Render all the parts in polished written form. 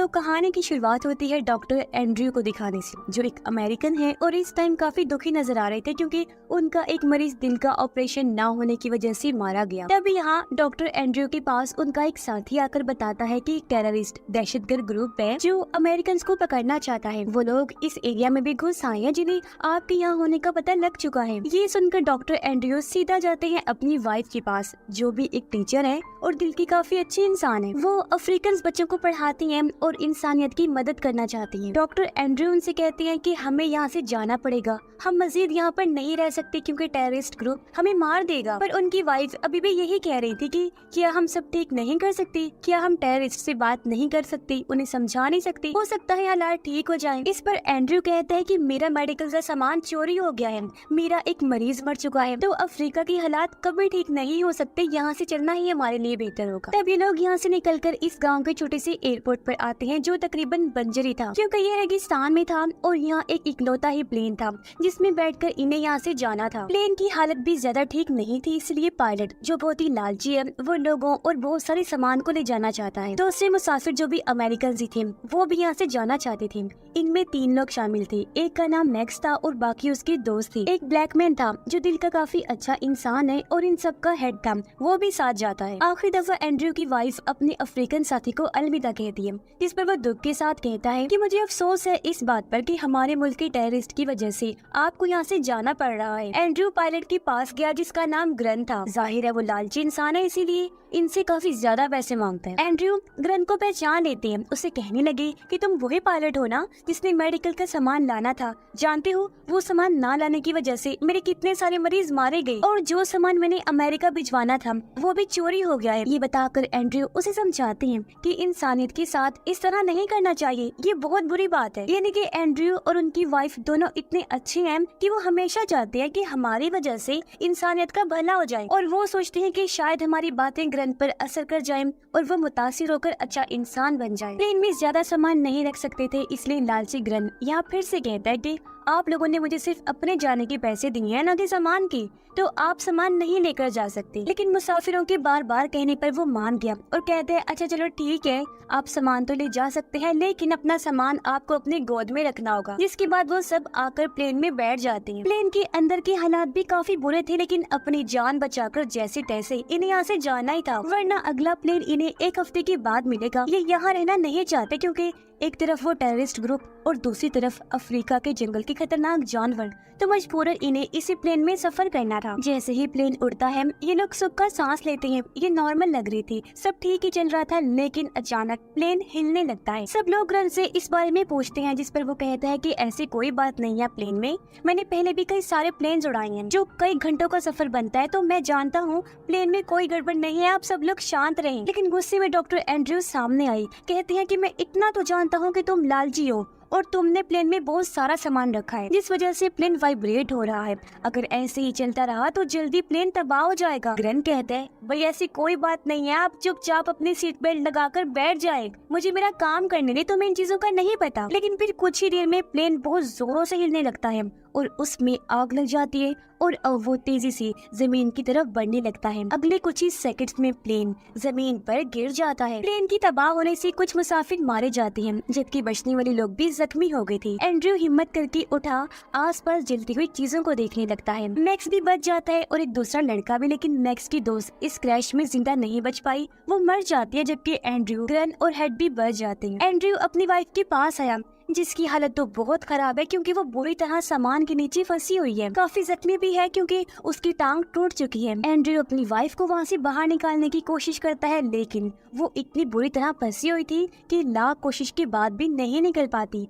तो कहानी की शुरुआत होती है डॉक्टर एंड्रयू को दिखाने से, जो एक अमेरिकन है और इस टाइम काफी दुखी नजर आ रहे थे क्योंकि उनका एक मरीज दिल का ऑपरेशन ना होने की वजह से मारा गया। तभी यहाँ डॉक्टर एंड्रयू के पास उनका एक साथी आकर बताता है कि टेररिस्ट दहशतगर्द ग्रुप है जो अमेरिकन को पकड़ना चाहता है। वो लोग इस एरिया में भी घुस आए हैं जिन्हें आपके यहाँ होने का पता लग चुका है। ये सुनकर डॉक्टर एंड्रयू सीधा जाते हैं अपनी वाइफ के पास, जो भी एक टीचर है और दिल की काफी अच्छी इंसान है। वो अफ्रीकन बच्चों को पढ़ाती हैं और इंसानियत की मदद करना चाहती हैं। डॉक्टर एंड्रयू उनसे कहते हैं कि हमें यहाँ से जाना पड़ेगा, हम मजीद यहाँ पर नहीं रह सकते क्योंकि टेररिस्ट ग्रुप हमें मार देगा। पर उनकी वाइफ अभी भी यही कह रही थी कि क्या हम सब ठीक नहीं कर सकते, क्या हम टेररिस्ट से बात नहीं कर सकते, उन्हें समझा नहीं सकते, हो सकता है हालात ठीक हो जाएं। इस पर एंड्रयू कहता है कि मेरा मेडिकल का सामान चोरी हो गया है, मेरा एक मरीज मर चुका है, तो अफ्रीका की हालात कभी ठीक नहीं हो सकते, यहाँ से चलना ही हमारे लिए बेहतर होगा। तब ये लोग यहाँ से निकलकर इस गाँव के छोटे से एयरपोर्ट पर आते हैं जो तकरीबन बंजर ही था क्योंकि ये रेगिस्तान में था और यहाँ एक इकलौता ही प्लेन था जिसमें बैठकर इन्हें यहाँ से जाना था। प्लेन की हालत भी ज्यादा ठीक नहीं थी, इसलिए पायलट जो बहुत ही लालची है वो लोगों और बहुत सारे सामान को ले जाना चाहता है। दूसरे मुसाफिर जो भी अमेरिकन ही थे वो भी यहाँ से जाना चाहते थे। इनमें 3 लोग शामिल थे, एक का नाम मैक्स था और बाकी उसके दोस्त थे। एक ब्लैक मैन था जो दिल का काफी अच्छा इंसान है और इन सब का हेड था, वो भी साथ जाता है। आखिरी दफा एंड्रयू की वाइफ अपने अफ्रीकन साथी को अलविदा कहती है, जिस पर वो दुख के साथ कहता है कि मुझे अफसोस है इस बात पर कि हमारे मुल्क के टेररिस्ट की वजह से आपको यहाँ से जाना पड़ रहा है। एंड्रयू पायलट के पास गया जिसका नाम ग्रन था। जाहिर है वो लालची इंसान है, इसीलिए इनसे काफी ज्यादा पैसे मांगता है। एंड्रयू ग्रन को पहचान लेते हैं, उसे कहने लगे कि तुम वही पायलट हो ना जिसने मेडिकल का सामान लाना था, जानते हो वो सामान ना लाने की वजह से मेरे कितने सारे मरीज मारे गए और जो सामान मैंने अमेरिका भिजवाना था वो भी चोरी हो गया है। ये बताकर एंड्रयू उसे समझाते हैं कि इंसानियत के साथ इस तरह नहीं करना चाहिए, ये बहुत बुरी बात है। यानी कि एंड्रयू और उनकी वाइफ दोनों इतने अच्छे हैं कि वो हमेशा चाहते हैं कि हमारी वजह से इंसानियत का भला हो जाए और वो सोचते हैं कि शायद हमारी बातें ग्रन पर असर कर जाएं और वो मुतासिर होकर अच्छा इंसान बन जाए। प्लेन में ज्यादा सामान नहीं रख सकते थे, इसलिए लालची ग्रन यहाँ फिर से कहता है कि आप लोगों ने मुझे सिर्फ अपने जाने के पैसे दिए हैं, न कि सामान की, तो आप सामान नहीं लेकर जा सकते। लेकिन मुसाफिरों के बार बार कहने पर वो मान गया और कहते हैं अच्छा चलो ठीक है, आप सामान तो ले जा सकते हैं लेकिन अपना सामान आपको अपनी गोद में रखना होगा। जिसके बाद वो सब आकर प्लेन में बैठ जाते हैं। प्लेन के अंदर के हालात भी काफी बुरे थे, लेकिन अपनी जान बचाकर जैसे तैसे इन्हें यहाँ से जाना ही था, वरना अगला प्लेन इन्हें 1 हफ्ते के बाद मिलेगा। ये यहाँ रहना नहीं चाहते क्योंकि एक तरफ वो टेररिस्ट ग्रुप और दूसरी तरफ अफ्रीका के जंगल के खतरनाक जानवर, तो मजबूरन इन्हें इसी प्लेन में सफर करना था। जैसे ही प्लेन उड़ता है ये लोग सुख का सांस लेते हैं। ये नॉर्मल लग रही थी, सब ठीक ही चल रहा था, लेकिन अचानक प्लेन हिलने लगता है। सब लोग ग्रन से इस बारे में पूछते हैं, जिस पर वो कहता है कि ऐसी कोई बात नहीं है प्लेन में, मैंने पहले भी कई सारे प्लेन उड़ाए हैं जो कई घंटों का सफर बनता है, तो मैं जानता हूँ प्लेन में कोई गड़बड़ नहीं है, आप सब लोग शांत रहें। लेकिन गुस्से में डॉक्टर एंड्रयू सामने आई, कहती है कि मैं इतना तो जानता हूँ कि तुम लालची हो और तुमने प्लेन में बहुत सारा सामान रखा है जिस वजह से प्लेन वाइब्रेट हो रहा है, अगर ऐसे ही चलता रहा तो जल्दी प्लेन तबाह हो जाएगा। ग्रन कहता है भाई ऐसी कोई बात नहीं है, आप चुपचाप अपनी सीट बेल्ट लगाकर बैठ जाए, मुझे मेरा काम करने दे, तुम्हें इन चीजों का नहीं पता। लेकिन फिर कुछ ही देर में प्लेन बहुत जोरों से हिलने लगता है और उसमें आग लग जाती है और वो तेजी से जमीन की तरफ बढ़ने लगता है। अगले कुछ ही सेकंड्स में प्लेन जमीन पर गिर जाता है। प्लेन की तबाह होने से कुछ मुसाफिर मारे जाते हैं जबकि बचने वाले लोग भी जख्मी हो गए थे। एंड्रयू हिम्मत करके उठा, आसपास जलती हुई चीजों को देखने लगता है। मैक्स भी बच जाता है और एक दूसरा लड़का भी, लेकिन मैक्स की दोस्त इस क्रैश में जिंदा नहीं बच पाई, वो मर जाती है, जबकि एंड्रयू, ग्रन और हेड भी बच जाते हैं। एंड्रयू अपनी वाइफ के पास आया जिसकी हालत तो बहुत खराब है क्योंकि वो बुरी तरह सामान के नीचे फंसी हुई है, काफी जख्मी भी है क्योंकि उसकी टांग टूट चुकी है। एंड्रयू अपनी वाइफ को वहाँ से बाहर निकालने की कोशिश करता है, लेकिन वो इतनी बुरी तरह फंसी हुई थी कि लाख कोशिश के बाद भी नहीं निकल पाती।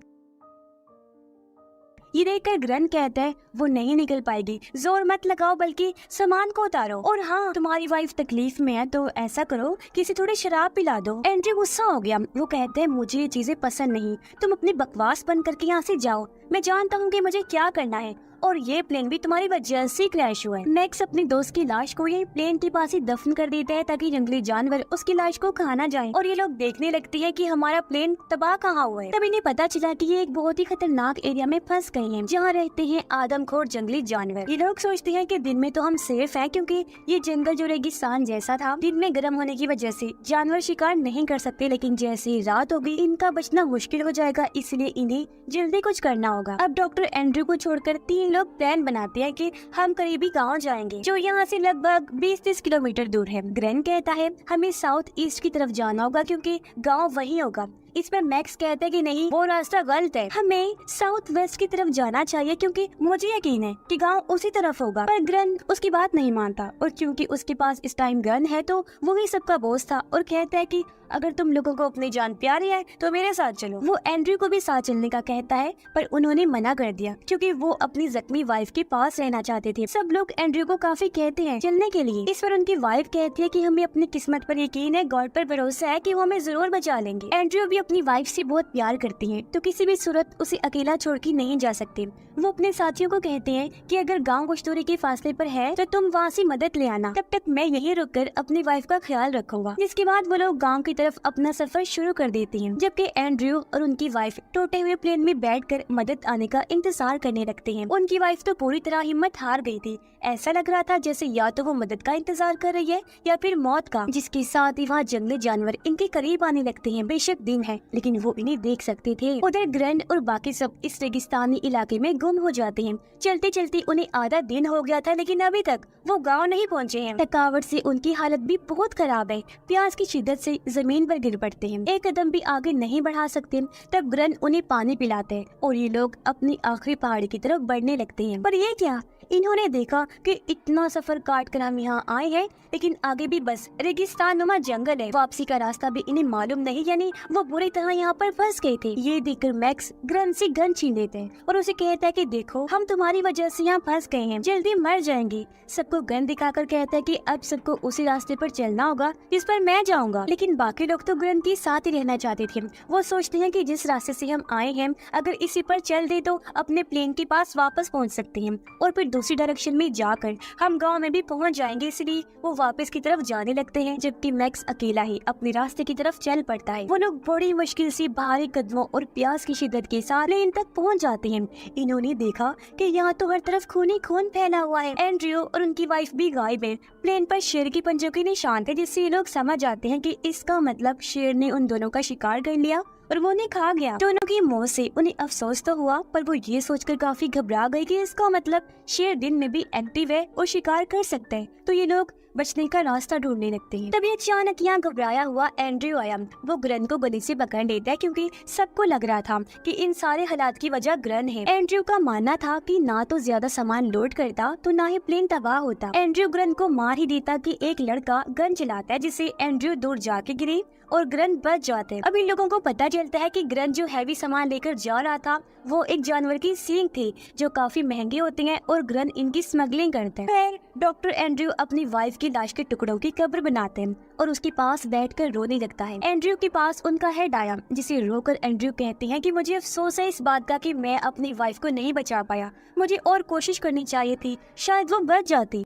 ये देखकर ग्रन कहता है वो नहीं निकल पाएगी, जोर मत लगाओ बल्कि सामान को उतारो, और हाँ तुम्हारी वाइफ तकलीफ में है तो ऐसा करो किसी थोड़ी शराब पिला दो। एंड्रयू गुस्सा हो गया, वो कहते हैं मुझे ये चीजें पसंद नहीं, तुम अपनी बकवास बंद करके यहाँ से जाओ, मैं जानता हूँ कि मुझे क्या करना है और ये प्लेन भी तुम्हारी वजह से क्रैश हुआ है। मैक्स अपने दोस्त की लाश को यही प्लेन के पास ही दफन कर देता है ताकि जंगली जानवर उसकी लाश को खा ना जाए, और ये लोग देखने लगते हैं कि हमारा प्लेन तबाह कहाँ हुआ है। तब इन्हें पता चला कि ये एक बहुत ही खतरनाक एरिया में फंस गए हैं जहाँ रहते हैं आदमखोर जंगली जानवर। ये लोग सोचते हैं कि दिन में तो हम सेफ हैं क्योंकि ये जंगल जो रेगिस्तान जैसा था, दिन में गर्म होने की वजह से जानवर शिकार नहीं कर सकते, लेकिन जैसे ही रात होगी इनका बचना मुश्किल हो जाएगा, इसलिए इन्हें जल्दी कुछ करना होगा। अब डॉक्टर एंड्रयू को छोड़कर तीन लोग प्लान बनाते हैं कि हम करीबी गांव जाएंगे जो यहाँ से लगभग 20-30 किलोमीटर दूर है। ग्रेन कहता है हमें साउथ ईस्ट की तरफ जाना होगा क्योंकि गांव वहीं होगा। इस पर मैक्स कहते हैं कि नहीं, वो रास्ता गलत है, हमें साउथ वेस्ट की तरफ जाना चाहिए क्योंकि मुझे यकीन है कि गांव उसी तरफ होगा। पर ग्रेन उसकी बात नहीं मानता, और क्योंकि उसके पास इस टाइम गन है तो वो ही सबका बॉस था और कहता है कि अगर तुम लोगों को अपनी जान प्यारी है तो मेरे साथ चलो। वो एंड्रयू को भी साथ चलने का कहता है पर उन्होंने मना कर दिया क्योंकि वो अपनी जख्मी वाइफ के पास रहना चाहते थे। सब लोग एंड्रयू को काफी कहते हैं चलने के लिए। इस पर उनकी वाइफ कहती है कि हमें अपनी किस्मत पर यकीन है, गॉड पर भरोसा है कि वो हमें जरूर बचा लेंगे। एंड्रयू भी अपनी वाइफ से बहुत प्यार करती है तो किसी भी सूरत उसे अकेला छोड़ के नहीं जा सकते। वो अपने साथियों को कहते हैं कि अगर गाँव कुछ दूरी के फासले पर है तो तुम वहाँ से मदद ले आना, तब तक मैं यहीं रुककर अपनी वाइफ का ख्याल रखूंगा। जिसके बाद वो लोग गाँव की तरफ अपना सफर शुरू कर देती हैं, जबकि एंड्रयू और उनकी वाइफ टूटे हुए प्लेन में बैठकर मदद आने का इंतजार करने लगते हैं। उनकी वाइफ तो पूरी तरह हिम्मत हार गई थी, ऐसा लग रहा था जैसे या तो वो मदद का इंतजार कर रही है या फिर मौत का। जिसके साथ ही वहाँ जंगली जानवर इनके करीब आने लगते हैं। बेशक दिन है लेकिन वो इन्हें देख सकते थे। उधर ग्रैंड और बाकी सब इस रेगिस्तानी इलाके में गुम हो जाते हैं। चलते चलते उन्हें आधा दिन हो गया था लेकिन अभी तक वो गाँव नहीं पहुँचे हैं। थकावट से उनकी हालत भी बहुत खराब है, प्यास की शिद्दत से जमीन पर गिर पड़ते हैं, एक कदम भी आगे नहीं बढ़ा सकते। तब ग्रैंड उन्हें पानी पिलाते हैं और ये लोग अपनी आखिरी पहाड़ी की तरफ बढ़ने लगते हैं। पर ये क्या, इन्होंने देखा कि इतना सफर काट कर हम यहाँ आए हैं लेकिन आगे भी बस रेगिस्तान नुमा जंगल है, वापसी का रास्ता भी इन्हें मालूम नहीं, यानी वो बुरी तरह यहाँ पर फंस गए थे। ये देखकर मैक्स ग्रैंड से गन छीन लेते हैं और उसे कहता है कि देखो हम तुम्हारी वजह से यहाँ फंस गए हैं, जल्दी मर जाएंगे। सबको गन दिखाकर कहता है कि अब सबको उसी रास्ते पर चलना होगा जिस पर मैं जाऊंगा। लेकिन बाकी लोग तो ग्रैंड के साथ ही रहना चाहते थे। वो सोचते हैं कि जिस रास्ते से हम आए हैं अगर इसी पर चल दे तो अपने प्लेन के पास वापस पहुँच सकते हैं और फिर दूसरी डायरेक्शन में जाकर हम गांव में भी पहुंच जाएंगे, इसलिए वो वापस की तरफ जाने लगते हैं। जबकि मैक्स अकेला ही अपने रास्ते की तरफ चल पड़ता है। वो लोग बड़ी मुश्किल से भारी कदमों और प्यास की शिद्दत के साथ प्लेन तक पहुंच जाते हैं। इन्होंने देखा कि यहाँ तो हर तरफ खून ही खून फैला हुआ है। एंड्रयू और उनकी वाइफ भी गायब है। प्लेन पर शेर के पंजों के निशान थे, जिससे ये लोग समझ जाते हैं कि इसका मतलब शेर ने उन दोनों का शिकार कर लिया और वो उन्हें खा गया। दोनों की मौत से उन्हें अफसोस तो हुआ पर वो ये सोचकर काफी घबरा गई कि इसका मतलब शेर दिन में भी एक्टिव है और शिकार कर सकता है। तो ये लोग बचने का रास्ता ढूंढने लगते हैं। तभी अचानक यहाँ घबराया हुआ एंड्रयू आया। वो ग्रैंड को गले से पकड़ लेता है क्योंकि सबको लग रहा था कि इन सारे हालात की वजह ग्रैंड है। एंड्रयू का मानना था कि ना तो ज्यादा सामान लोड करता तो ना ही प्लेन तबाह होता। एंड्रयू ग्रैंड को मार ही देता कि एक लड़का गन चलाता है जिससे एंड्रयू दूर जाके गिरे और ग्रैंड बच जाते हैं। अब इन लोगों को पता चलता है कि ग्रैंड जो हैवी सामान लेकर जा रहा था वो एक जानवर की सींग थी जो काफी महंगे होते हैं और ग्रैंड इनकी स्मगलिंग करते हैं। फिर डॉक्टर एंड्रयू अपनी वाइफ की लाश के टुकड़ों की कब्र बनाते हैं और उसके पास बैठकर रोने लगता है। एंड्रयू के पास उनका हेड आया जिसे रोकर एंड्रयू कहते हैं कि मुझे अफसोस है इस बात का कि मैं अपनी वाइफ को नहीं बचा पाया, मुझे और कोशिश करनी चाहिए थी, शायद वो बच जाती।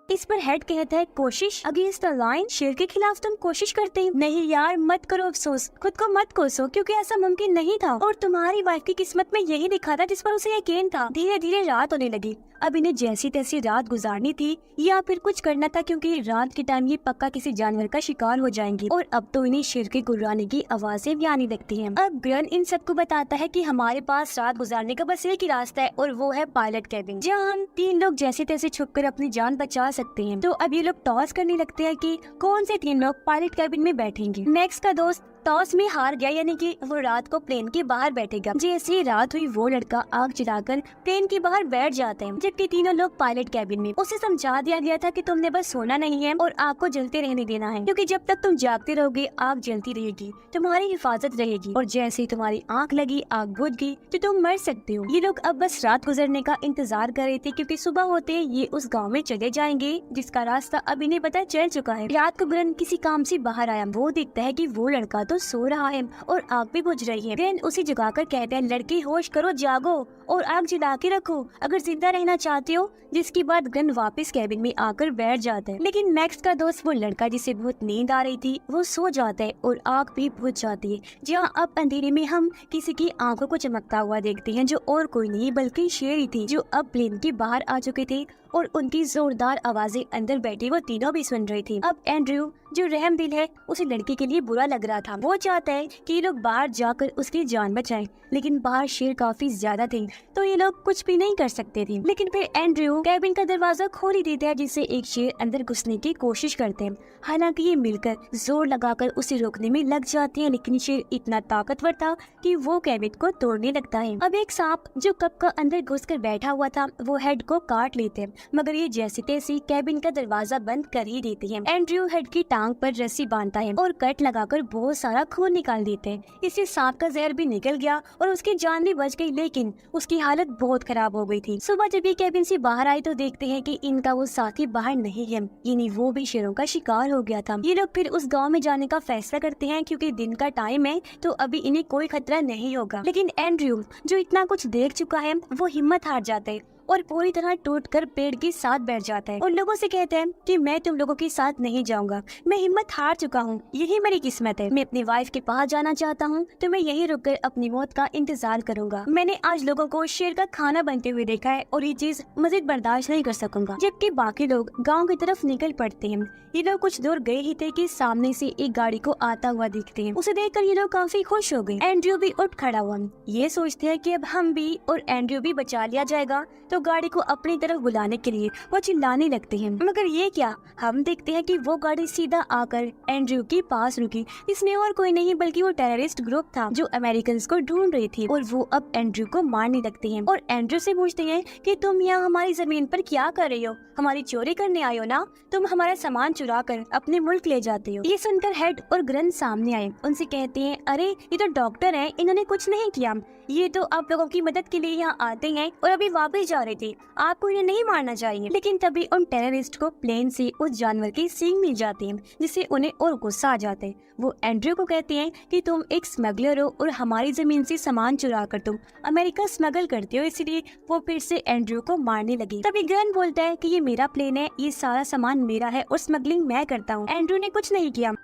इस पर हेड कहता है कोशिश अगेंस्ट द लाइन, शेर के खिलाफ तुम कोशिश करते हो? नहीं यार मत करो अफसोस, खुद को मत कोसो क्योंकि ऐसा मुमकिन नहीं था और तुम्हारी वाइफ की किस्मत में यही लिखा था जिस पर उसे यकीन था। धीरे धीरे रात होने लगी। अब इन्हें जैसी तैसी रात गुजारनी थी या फिर कुछ करना था क्योंकि रात के टाइम ये पक्का किसी जानवर का शिकार हो जाएंगी और अब तो इन्हें शेर के गुर्राने की आवाजें भी आने लगती हैं। अब ग्रैंड इन सबको बताता है कि हमारे पास रात गुजारने का बस एक ही रास्ता है और वो है पायलट कैबिन, जहाँ हम तीन लोग जैसे तैसे छुपकर अपनी जान बचा सकते हैं। तो अब ये लोग टॉस करने लगते हैं कि कौन से तीन लोग पायलट कैबिन में बैठेंगे। मैक्स का दोस्त टॉस में हार गया, यानी कि वो रात को प्लेन के बाहर बैठेगा। जैसे ही रात हुई वो लड़का आग जलाकर प्लेन के बाहर बैठ जाते हैं, जबकि तीनों लोग पायलट कैबिन में। उसे समझा दिया गया था कि तुमने बस सोना नहीं है और आग को जलते रहने देना है, क्योंकि जब तक तुम जागते रहोगे आग जलती रहेगी, तुम्हारी हिफाजत रहेगी और जैसे ही तुम्हारी आंख लगी आग बुझ गई तो तुम मर सकते हो। ये लोग अब बस रात गुजरने का इंतजार कर रहे थे क्योंकि सुबह होते ये उस गाँव में चले जाएंगे जिसका रास्ता अब इन्हें पता चल चुका है। रात को ग्रैंड किसी काम से बाहर आया। वो देखता है कि वो लड़का तो तो सो रहा है और आग भी बुझ रही है। ग्रेन उसे जगाकर कहता है, लड़की होश करो, जागो और आग जला के रखो अगर जिंदा रहना चाहते हो। जिसके बाद ग्रेन वापस कैबिन में आकर बैठ जाता है, लेकिन मैक्स का दोस्त वो लड़का जिसे बहुत नींद आ रही थी वो सो जाता है और आग भी बुझ जाती है। जहाँ अब अंधेरे में हम किसी की आंखों को चमकता हुआ देखते हैं, जो और कोई नहीं बल्कि शेरी थी, जो अब प्लेन के बाहर आ चुके थे और उनकी जोरदार आवाजें अंदर बैठी वो तीनों भी सुन रही थी। अब एंड्रयू जो रहम दिल है उसे लड़के के लिए बुरा लग रहा था। वो चाहता है कि ये लोग बाहर जाकर उसकी जान बचाएं, लेकिन बाहर शेर काफी ज्यादा थे तो ये लोग कुछ भी नहीं कर सकते थे। लेकिन फिर एंड्रयू कैबिन का दरवाजा खोल ही देता है, जिससे एक शेर अंदर घुसने की कोशिश करते हैं। हालांकि ये मिलकर जोर लगाकर उसे रोकने में लग जाते हैं, लेकिन शेर इतना ताकतवर था कि वो कैबिन को तोड़ने लगता है। अब एक सांप जो कप का अंदर घुसकर बैठा हुआ था वो हेड को काट लेते हैं, मगर ये जैसे तैसे कैबिन का दरवाजा बंद कर ही देते हैं। एंड्रयू हेड की टांग पर रस्सी बांधता है और कट लगाकर बहुत सारा खून निकाल देते हैं। इससे सांप का जहर भी निकल गया और उसकी जान भी बच गई, लेकिन उसकी हालत बहुत खराब हो गई थी। सुबह जब ये कैबिन से बाहर आए तो देखते हैं कि इनका वो साथी बाहर नहीं है, यानी वो भी शेरों का शिकार हो गया था। ये लोग फिर उस गाँव में जाने का फैसला करते हैं क्योंकि दिन का टाइम है तो अभी इन्हें कोई खतरा नहीं होगा। लेकिन एंड्रयू जो इतना कुछ देख चुका है वो हिम्मत हार जाता है और पूरी तरह टूटकर पेड़ के साथ बैठ जाता है और लोगों से कहता है कि मैं तुम लोगों के साथ नहीं जाऊंगा, मैं हिम्मत हार चुका हूँ, यही मेरी किस्मत है। मैं अपनी वाइफ के पास जाना चाहता हूँ तो मैं यहीं रुककर अपनी मौत का इंतजार करूंगा। मैंने आज लोगों को शेर का खाना बनते हुए देखा है और ये चीज मजीद बर्दाश्त नहीं कर सकूंगा। जबकि बाकी लोग गाँव की तरफ निकल पड़ते हैं। ये लोग कुछ दूर गए ही थे कि सामने से एक गाड़ी को आता हुआ दिखते हैं। उसे देखकर ये लोग काफी खुश हो गए। एंड्रयू भी उठ खड़ा हुआ, ये सोचते हैं कि अब हम भी और एंड्रयू भी बचा लिया जाएगा, तो गाड़ी को अपनी तरफ बुलाने के लिए वो चिल्लाने लगते हैं। मगर ये क्या, हम देखते हैं कि वो गाड़ी सीधा आकर एंड्रयू के पास रुकी। इसमें और कोई नहीं बल्कि वो टेररिस्ट ग्रुप था जो अमेरिकन को ढूंढ रही थी और वो अब एंड्रयू को मारने लगते हैं और एंड्रयू से पूछते हैं कि तुम यहाँ हमारी जमीन पर क्या कर रही हो, हमारी चोरी करने आए हो ना, तुम हमारा सामान चुरा कर अपने मुल्क ले जाते हो। ये सुनकर हेड और ग्रन सामने आए, उनसे कहते हैं, अरे ये तो डॉक्टर हैं, इन्होंने कुछ नहीं किया, ये तो आप लोगों की मदद के लिए यहाँ आते हैं और अभी वापस जा रहे थे, आपको इन्हें नहीं मारना चाहिए। लेकिन तभी उन टेररिस्ट को प्लेन से उस जानवर के सींग मिल जाते हैं, जिससे उन्हें और गुस्सा आ जाता है। वो एंड्रयू को कहते हैं कि तुम एक स्मगलर हो और हमारी जमीन से सामान चुरा कर तुम अमेरिका स्मगल करते हो, इसलिए वो फिर से एंड्रयू को मारने लगी। तभी ग्रन बोलता है कि ये मेरा प्लेन है, ये सारा सामान मेरा है और स्मगलिंग मैं करता हूँ, एंड्रयू ने कुछ नहीं किया।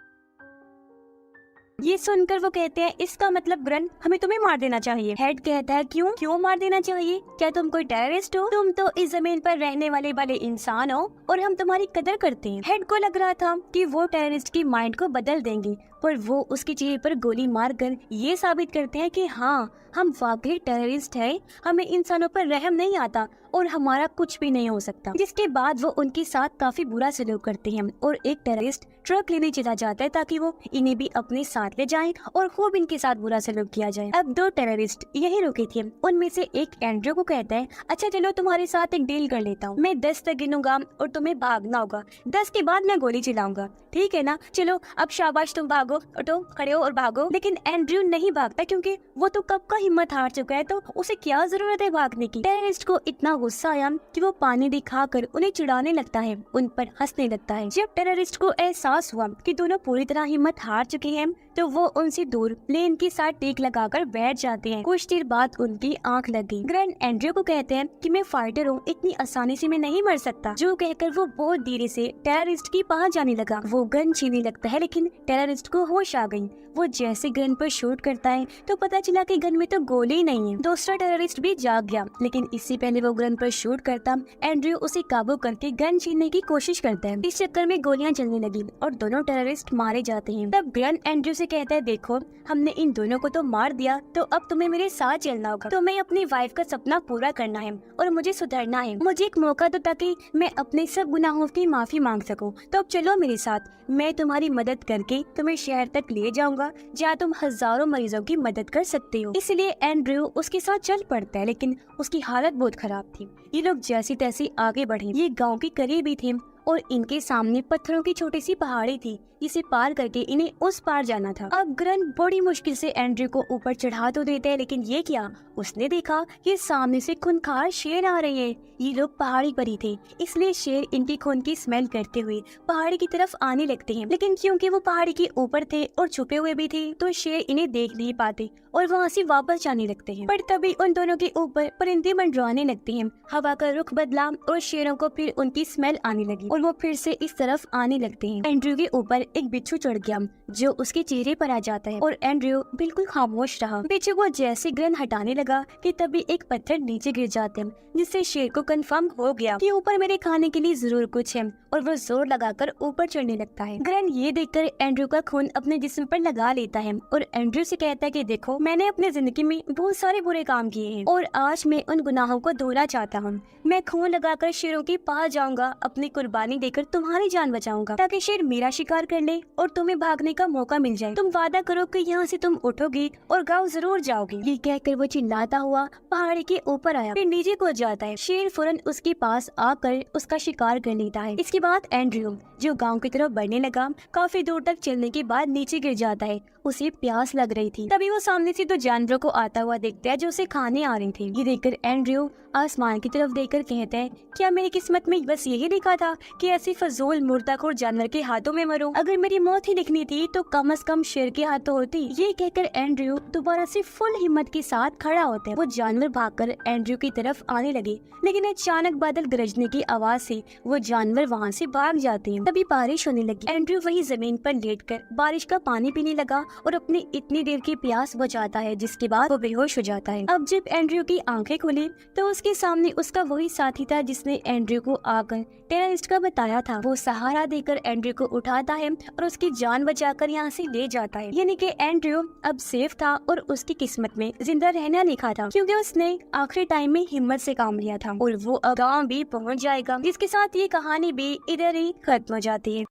ये सुनकर वो कहते हैं, इसका मतलब ग्रन हमें तुम्हें मार देना चाहिए। हेड कहता है, क्यों मार देना चाहिए, क्या तुम कोई टेररिस्ट हो? तुम तो इस जमीन पर रहने वाले भले इंसान हो और हम तुम्हारी कदर करते हैं। हेड को लग रहा था कि वो टेररिस्ट की माइंड को बदल देंगे, पर वो उसके चेहरे पर गोली मारकर ये साबित करते हैं कि हाँ, हम वाकई टेररिस्ट हैं, हमें इंसानों पर रहम नहीं आता और हमारा कुछ भी नहीं हो सकता। जिसके बाद वो उनके साथ काफी बुरा सलूक करते हैं और एक टेररिस्ट ट्रक लेने चला जाता है ताकि वो इन्हें भी अपने साथ ले जाए और खूब इनके साथ बुरा सलूक किया जाए। अब दो टेररिस्ट यही रुके थे, उनमें से एक एंड्रयू को कहता है, अच्छा चलो तुम्हारे साथ एक डील कर लेता हूँ, मैं 10 तक गिनूंगा और तुम्हें भागना होगा, 10 के बाद मैं गोली चलाऊंगा, ठीक है ना? चलो अब शाबाश, तुम भागो, उठो, खड़े हो और भागो। लेकिन एंड्रयू नहीं भागता क्योंकि वो तो कब का हिम्मत हार चुका है, तो उसे क्या जरूरत है भागने की। टेररिस्ट को इतना गुस्सा आया कि वो पानी दिखाकर उन्हें चिढ़ाने लगता है, उन पर हंसने लगता है। जब टेररिस्ट को एहसास हुआ कि दोनों पूरी तरह हिम्मत हार चुके हैं तो वो उनसे दूर प्लेन के साथ टेक लगाकर बैठ जाते हैं। कुछ देर बाद उनकी आंख लग गई। ग्रैंड एंड्रयू को कहते हैं कि मैं फाइटर हूँ, इतनी आसानी से मैं नहीं मर सकता। जो कहकर वो बहुत धीरे से टेररिस्ट के पास जाने लगा। वो गन छीनने लगता है लेकिन टेररिस्ट को होश आ गई। वो जैसे गन पर शूट करता है तो पता चला कि गन में तो गोली नहीं है। दूसरा टेररिस्ट भी जाग गया, लेकिन इससे पहले वो गन पर शूट करता एंड्रयू उसे काबू करके गन छीनने की कोशिश करता है। इस चक्कर में गोलियां चलने लगी और दोनों टेररिस्ट मारे जाते हैं। तब ग्रैंड एंड्रयू से कहता है, देखो हमने इन दोनों को तो मार दिया, तो अब तुम्हें मेरे साथ चलना होगा। तुम्हें अपनी वाइफ का सपना पूरा करना है और मुझे सुधरना है। मुझे एक मौका दो ताकि मैं अपने सब गुनाहों की माफी मांग सकूं। तो अब चलो मेरे साथ, मैं तुम्हारी मदद करके तुम्हें शहर तक ले जाऊंगा जहाँ तुम हजारों मरीजों की मदद कर सकते हो। इसलिए एंड्रयू उसके साथ चल पड़ता है, लेकिन उसकी हालत बहुत खराब थी। ये लोग जैसी तैसी आगे बढ़े। ये गाँव के करीब ही थे और इनके सामने पत्थरों की छोटी सी पहाड़ी थी जिसे पार करके इन्हें उस पार जाना था। अब ग्रन बड़ी मुश्किल से एंड्रयू को ऊपर चढ़ा तो देते हैं, लेकिन ये क्या, उसने देखा ये सामने से खूंखार शेर आ रहे हैं। ये लोग पहाड़ी पर ही थे, इसलिए शेर इनकी खून की स्मेल करते हुए पहाड़ी की तरफ आने लगते हैं। लेकिन क्योंकि वो पहाड़ी के ऊपर थे और छुपे हुए भी थे, तो शेर इन्हें देख नहीं पाते और वहाँ से वापस जाने लगते हैं। पर तभी उन दोनों के ऊपर परिंदे मंडराने लगते हैं। हवा का रुख बदला और शेरों को फिर उनकी स्मेल आने लगी और वो फिर से इस तरफ आने लगते हैं। एंड्रयू के ऊपर एक बिच्छू चढ़ गया जो उसके चेहरे पर आ जाता है और एंड्रयू बिल्कुल खामोश रहा। बिच्छू को जैसे ग्रन हटाने लगा कि तभी एक पत्थर नीचे गिर जाते हैं, जिससे शेर को कंफर्म हो गया कि ऊपर मेरे खाने के लिए जरूर कुछ है और वो जोर लगाकर ऊपर चढ़ने लगता है। ग्रन ये देखकर एंड्रयू का खून अपने जिस्म पर लगा लेता है और एंड्रयू से कहता है कि देखो, मैंने अपनी जिंदगी में बहुत सारे बुरे काम किए हैं और आज मैं उन गुनाहों को धोना चाहता हूँ। मैं खून लगाकर शेरों के पास जाऊंगा, अपनी कुर्बानी देकर तुम्हारी जान बचाऊंगा ताकि शेर मेरा शिकार कर ले और तुम्हें भागने का मौका मिल जाए। तुम वादा करो कि यहाँ से तुम उठोगे और गाँव जरूर जाओगे। ये कहकर वो चिल्लाता हुआ पहाड़ी के ऊपर आया, फिर नीचे कूद जाता है। शेर फौरन उसके पास आकर उसका शिकार कर लेता है। इसके बाद एंड्रयू जो गांव की तरफ बढ़ने लगा, काफी दूर तक चलने के बाद नीचे गिर जाता है। उसे प्यास लग रही थी। तभी वो सामने से दो जानवरों को आता हुआ देखता है जो उसे खाने आ रहे थे। ये देखकर एंड्रयू आसमान की तरफ देखकर कहता है, क्या मेरी किस्मत में बस यही लिखा था कि ऐसे फजूल मुर्दाखोर जानवर के हाथों में मरूं? अगर मेरी मौत ही लिखनी थी तो कम से कम शेर के हाथों होती। ये कहकर एंड्रयू दोबारा से फुल हिम्मत के साथ खड़ा होता है। वो जानवर भागकर एंड्रयू की तरफ आने लगे, लेकिन अचानक बादल गरजने की आवाज से वो जानवर वहाँ से भाग जाते हैं। तभी बारिश होने लगी। एंड्रयू वही जमीन पर लेटकर बारिश का पानी पीने लगा और अपनी इतनी देर की प्यास बुझाता है, जिसके बाद वो बेहोश हो जाता है। अब जब एंड्रयू की आंखें खुली तो उसके सामने उसका वही साथी था जिसने एंड्रयू को आकर टेररिस्ट का बताया था। वो सहारा देकर एंड्रयू को उठाता है और उसकी जान बचाकर यहाँ से ले जाता है। यानी कि एंड्रयू अब सेफ था और उसकी किस्मत में जिंदा रहना लिखा था, क्योंकि उसने आखिरी टाइम में हिम्मत से काम लिया था और वो अब गाँव भी पहुँच जाएगा। जिसके साथ ये कहानी भी इधर ही खत्म हो जाती है।